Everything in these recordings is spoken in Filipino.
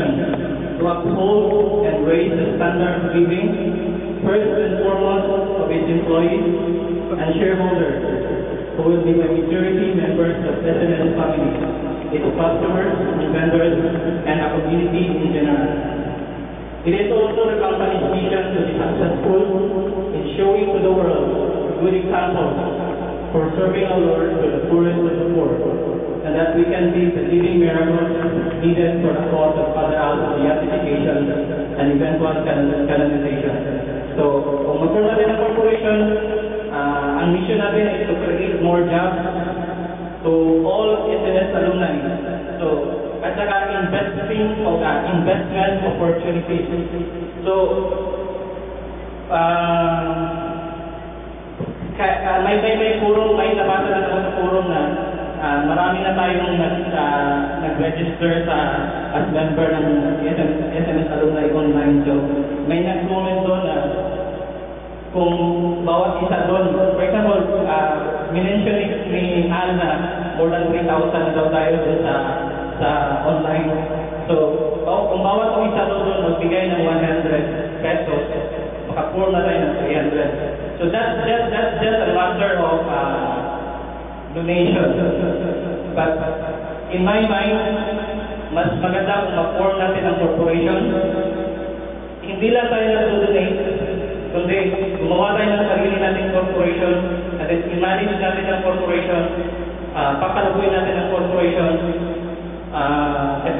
to uphold and raise the standard of living, first and foremost of its employees and shareholders, who will be the majority members of SNS family, its customers and vendors, and a community in general. It is also the company's mission to be successful in showing to the world a good example for serving our Lord to the poorest of the poor, and that we can be the living miracles needed for the cause of Father Al's beatification and eventual canonization. So, kung mag-form natin ang corporation, ang mission natin is to create more jobs to all SNS alumni. So, at saka investment opportunities. So, may forum, may nabasa na ako sa forum na marami na tayong nag-register as member ng SNS Alumni Online. So, may nag-comment doon na kung bawat isa doon, for example, minention ni Al na more than 3,000 na daw tayo doon sa online. So, kung bawat isa doon magbigay ng 100 pesos, maka-form na tayo ng 300. So that's just a matter of donation. But in my mind, mas maganda kung ma-form natin ang corporation. Hindi lang tayo nag-donate, kundi gumawa tayo ng sarili nating corporation, at then i-manage natin ang corporation, papalaguin natin ang corporation,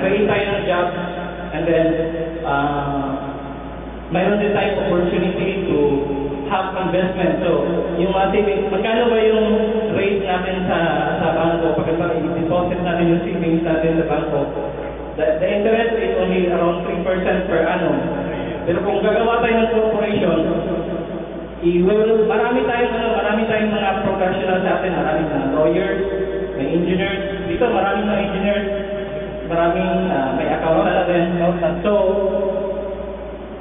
create tayo ng job, and then mayroon din tayong opportunity to have investment. So, yung savings, magkano ba yung rate natin sa bangko pag i-deposit natin yung savings natin sa bangko? The interest is only around 3% per annum. Pero kung gagawa tayo ng corporation, marami tayong mga professionals natin, maraming mga lawyers, may engineers. Dito maraming mga engineers, maraming may accountant din. So,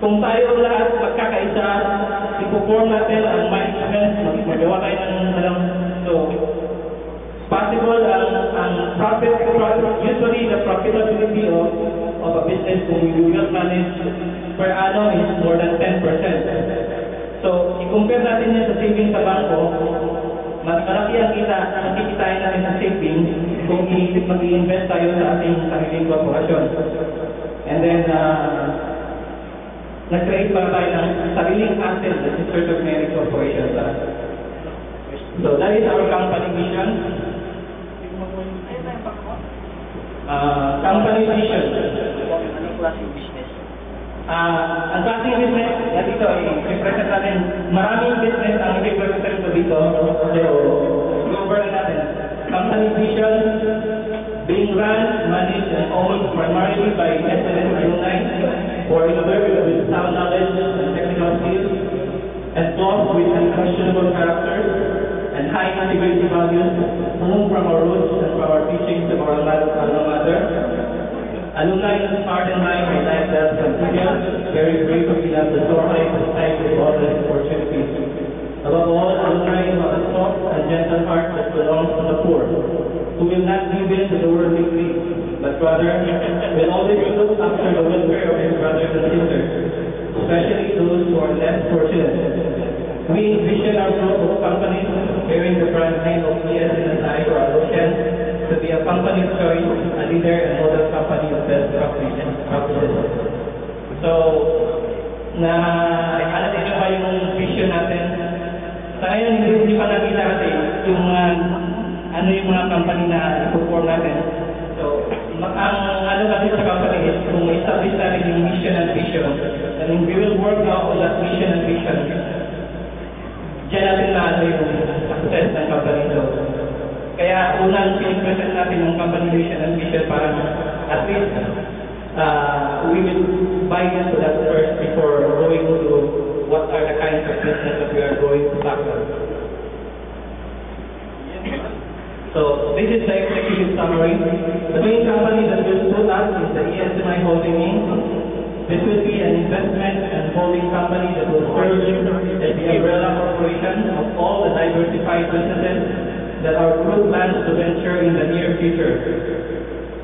kung tayo lahat magkakaisa, ipo-form natin ang management, magawa tayo ng so, possible ang profit, usually the profitability of a business kung you will manage per annum is more than 10%. So, i-compare natin yan sa savings sa bangko, mas malaki ang makikitain natin sa savings kung mag-i-invest tayo sa ating sariling korporasyon. And then, nag-create para tayo ng sariling asset sa Sisters of Mary Corporation. So that is our company mission. Company mission. Anong klaseng business? Ang klaseng business, dito i-present natin. Maraming business ang i-present ko dito. So, go-over natin. Company mission, being run, managed, and owned primarily by SNS alumni for innovative with sound knowledge and technical skills, and clothed with unquestionable characters and high integrity values, home from our roots and from our teachings of our alma mater. Alumni inspired in life by life that continues, very grateful enough to soar high society with all the opportunities. Above all, alumni have a soft and gentle heart that belongs to the poor, who will not give in to the worldly greed, but rather will always look after the welfare of his brothers and sisters, especially those who are less fortunate. We envision our group of companies bearing the brand name of ESNSI for our ocean to be a company of choice, a leader and model company of best practices. So, alam niyo ba yung vision natin? Sa ngayon, hindi pa nakita kasi yung yung mga company na i-perform natin. So, ang kasi sa company is kung establish natin yung mission and vision, and we will work out on that mission and vision. Diyan natin na yung success ng company. So, kaya unang pinipresent natin yung company mission and vision para at least we will buy into that first before going to what are the kinds of business that we are going to tackle. So, this is the executive summary. The main company that will put us is the ESMI Holding Inc. This will be an investment and holding company that will serve as the umbrella corporation of all the diversified businesses that our group plans to venture in the near future.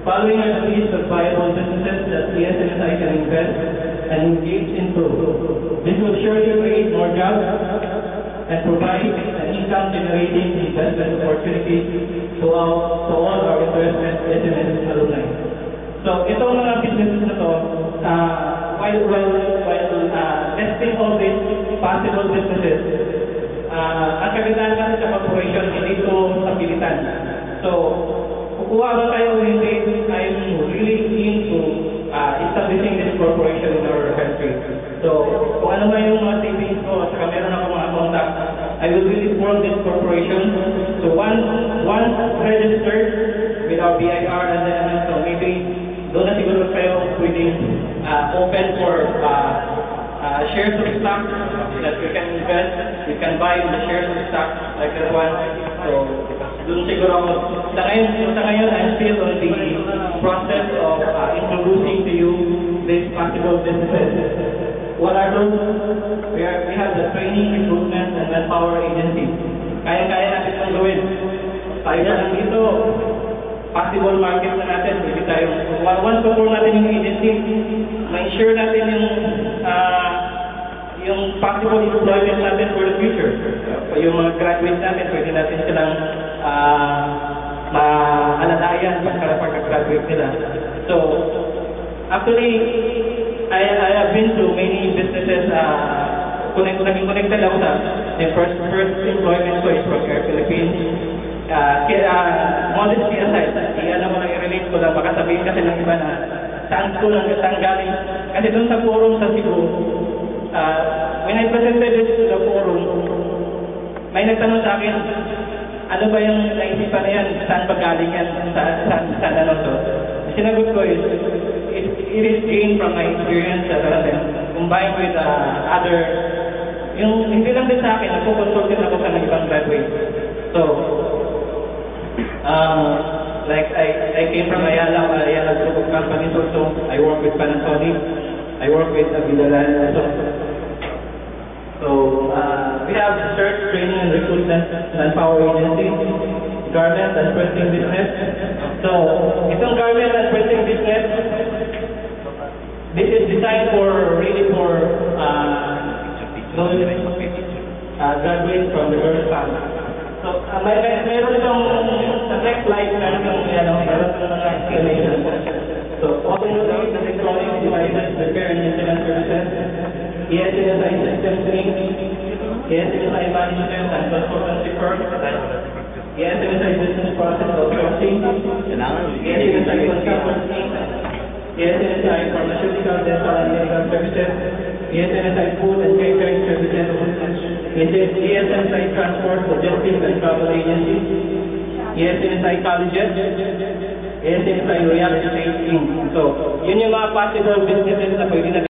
Following are the list of viable businesses that ESNSI can invest and engage into. This will surely create more jobs and provide an income-generating investment opportunity to all our investment SMS alumni. So, itong mga businesses na to, while testing all these possible businesses, ang kagandahan natin sa corporation, hindi ito stabilitan. So, kukuha ba tayo o hindi, I'm really keen to establishing this corporation in our country. So, kung ano man yung mga savings ko, at saka meron ako mga contacts, I will really form this corporation. So, once registered with our BIR and then so maybe doon na siguro kayo pwedeng open for shares of stock that we can invest. We can buy the shares of stock like that one. So, doon siguro ako. Sa ngayon, I'm still on the process of introducing to you these possible businesses. What are those? We have the training, recruitment, and manpower agency. Kaya-kaya natin itong gawin. Tayo na lang dito. Possible market na natin. Pwede tayo. Once before natin yung agency, ma-ensure natin yung possible employment natin for the future. Yung mga graduates natin, pwede natin silang maalalayan pagka-graduate nila. So, actually, I have been to many businesses. Naging connected ako sa first employment ko is from Air Philippines. Modesty aside, alam mo lang i-relate ko lang, baka sabihin kasi ng iba na saan galing. Kasi doon sa forum sa Cebu, when I presented this to the forum, may nagtanong sa akin, ano ba yung naisipan na yan, saan ba galing yan, saan ano to? Sinagot ko is, it is gained from my experience combined with other, yung hindi lang din sa akin, nagpo-consult din ako sa ibang graduates. So, like I came from Ayala group of companies also. I work with Panasonic. I work with Avidalan also. So we have search, training, and recruitment manpower agency, garment and printing business. So itong garment and printing business, this is designed really for those graduates from the girls' family. So, mayroon itong, sa next slide, meron itong mga explanation. So, automobile and electronic devices, repair and maintenance services, ESNSI systems Inc., ESNSI management and consultancy firm, ESNSI business process outsourcing, ESNSI consultants Inc., ESNSI pharmaceutical, dental and medical services, ESNSI food and catering services, ESNSI transport, logistics and travel agency, ESNSI colleges, ESNSI real estate Inc. So, yun yung mga possible businesses na pwede na